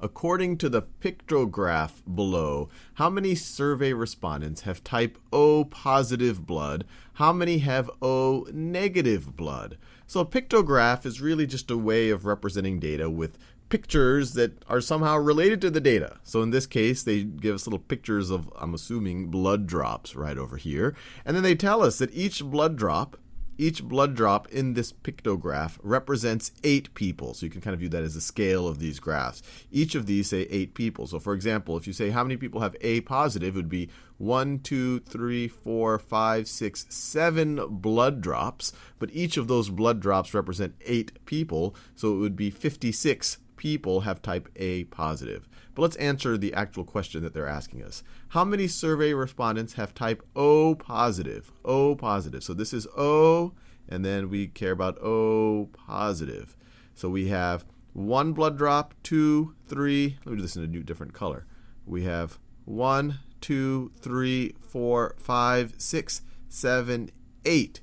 According to the pictograph below, how many survey respondents have type O positive blood? How many have O negative blood? So a pictograph is really just a way of representing data with pictures that are somehow related to the data. So in this case, they give us little pictures of, I'm assuming, blood drops right over here. And then they tell us that each blood drop in this pictograph represents 8 people. So you can kind of view that as a scale of these graphs. Each of these say 8 people. So for example, if you say how many people have A positive, it would be 1, 2, 3, 4, 5, 6, 7 blood drops. But each of those blood drops represent 8 people. So it would be 56 people have type A positive. But let's answer the actual question that they're asking us. How many survey respondents have type O positive? O positive. So this is O, and then we care about O positive. So we have 1 blood drop, 2, 3. Let me do this in a new different color. We have 1, 2, 3, 4, 5, 6, 7, 8.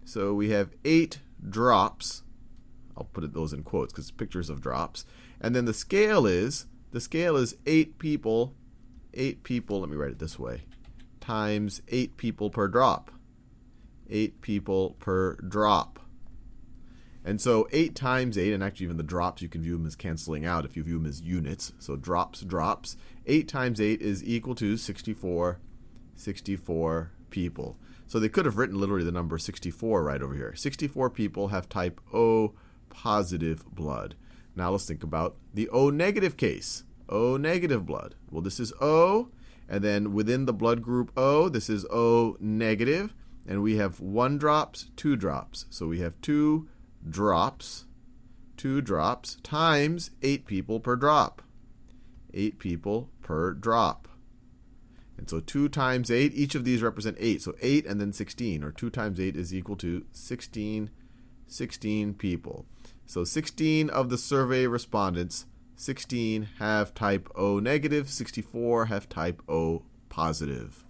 So we have 8 drops. I'll put those in quotes because it's pictures of drops. And then the scale is 8 people, let me write it this way, times 8 people per drop. 8 people per drop. And so 8 times 8, and actually even the drops, you can view them as canceling out if you view them as units. So drops. 8 times 8 is equal to 64 people. So they could have written literally the number 64 right over here. 64 people have type O positive blood. Now let's think about the O negative case. O negative blood. Well, this is O, and then within the blood group O, this is O negative, and we have 1 drops, 2 drops. So we have 2 drops times 8 people per drop. 8 people per drop. And so 2 times 8, each of these represent 8. So 8 and then 16, or 2 times 8 is equal to 16 people. So 16 of the survey respondents, 16 have type O negative, 64 have type O positive.